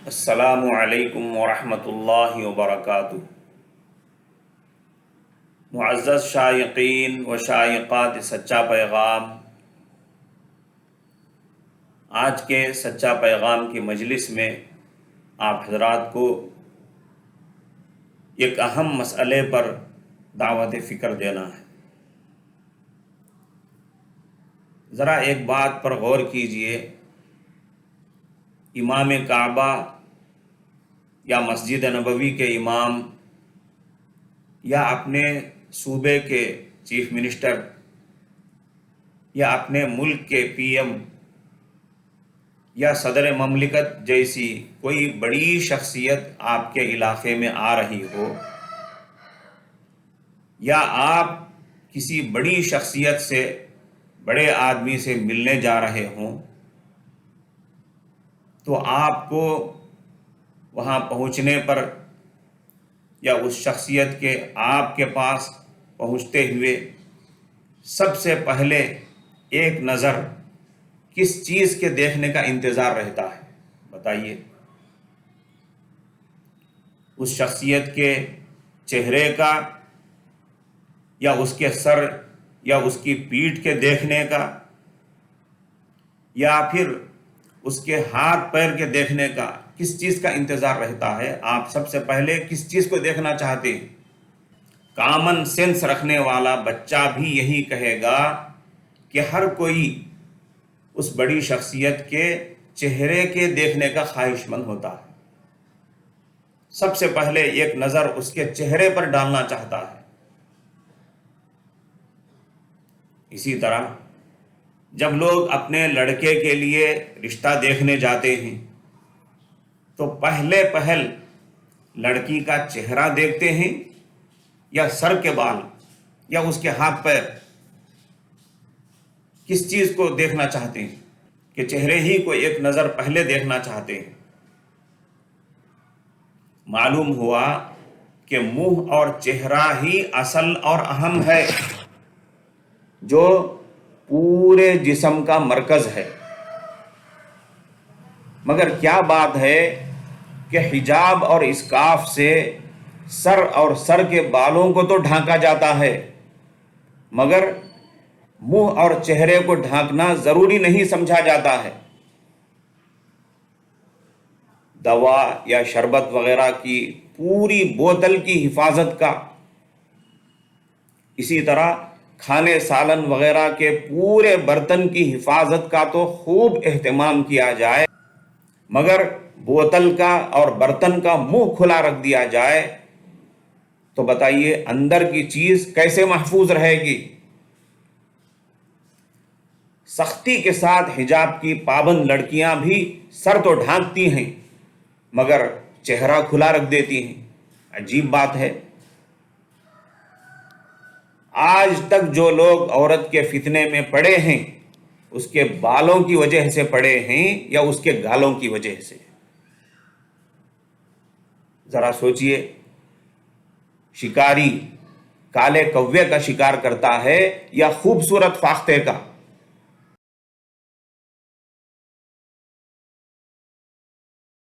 السلام علیکم ورحمۃ اللہ وبرکاتہ۔ معزز شائقین و شائقات سچا پیغام، آج کے سچا پیغام کی مجلس میں آپ حضرات کو ایک اہم مسئلے پر دعوت فکر دینا ہے۔ ذرا ایک بات پر غور کیجئے، امام کعبہ یا مسجد نبوی کے امام یا اپنے صوبے کے چیف منسٹر یا اپنے ملک کے پی ایم یا صدر مملکت جیسی کوئی بڑی شخصیت آپ کے علاقے میں آ رہی ہو، یا آپ کسی بڑی شخصیت سے، بڑے آدمی سے ملنے جا رہے ہوں، تو آپ کو وہاں پہنچنے پر یا اس شخصیت کے آپ کے پاس پہنچتے ہوئے سب سے پہلے ایک نظر کس چیز کے دیکھنے کا انتظار رہتا ہے؟ بتائیے۔ اس شخصیت کے چہرے کا، یا اس کے سر یا اس کی پیٹھ کے دیکھنے کا، یا پھر اس کے ہاتھ پیر کے دیکھنے کا؟ کس چیز کا انتظار رہتا ہے؟ آپ سب سے پہلے کس چیز کو دیکھنا چاہتے ہیں؟ کامن سینس رکھنے والا بچہ بھی یہی کہے گا کہ ہر کوئی اس بڑی شخصیت کے چہرے کے دیکھنے کا خواہش مند ہوتا ہے، سب سے پہلے ایک نظر اس کے چہرے پر ڈالنا چاہتا ہے۔ اسی طرح جب لوگ اپنے لڑکے کے لیے رشتہ دیکھنے جاتے ہیں تو پہل لڑکی کا چہرہ دیکھتے ہیں یا سر کے بال یا اس کے ہاتھ پیر؟ کس چیز کو دیکھنا چاہتے ہیں؟ کہ چہرے ہی کو ایک نظر پہلے دیکھنا چاہتے ہیں۔ معلوم ہوا کہ منہ اور چہرہ ہی اصل اور اہم ہے، جو پورے جسم کا مرکز ہے۔ مگر کیا بات ہے کہ حجاب اور اسکاف سے سر اور سر کے بالوں کو تو ڈھانکا جاتا ہے، مگر منہ اور چہرے کو ڈھانکنا ضروری نہیں سمجھا جاتا ہے۔ دوا یا شربت وغیرہ کی پوری بوتل کی حفاظت کا، اسی طرح کھانے سالن وغیرہ کے پورے برتن کی حفاظت کا تو خوب اہتمام کیا جائے، مگر بوتل کا اور برتن کا منہ کھلا رکھ دیا جائے تو بتائیے اندر کی چیز کیسے محفوظ رہے گی؟ سختی کے ساتھ حجاب کی پابند لڑکیاں بھی سر تو ڈھانکتی ہیں مگر چہرہ کھلا رکھ دیتی ہیں۔ عجیب بات ہے۔ آج تک جو لوگ عورت کے فتنے میں پڑے ہیں، اس کے بالوں کی وجہ سے پڑے ہیں یا اس کے گالوں کی وجہ سے؟ ذرا سوچئے، شکاری کالے کوے کا شکار کرتا ہے یا خوبصورت فاختے کا؟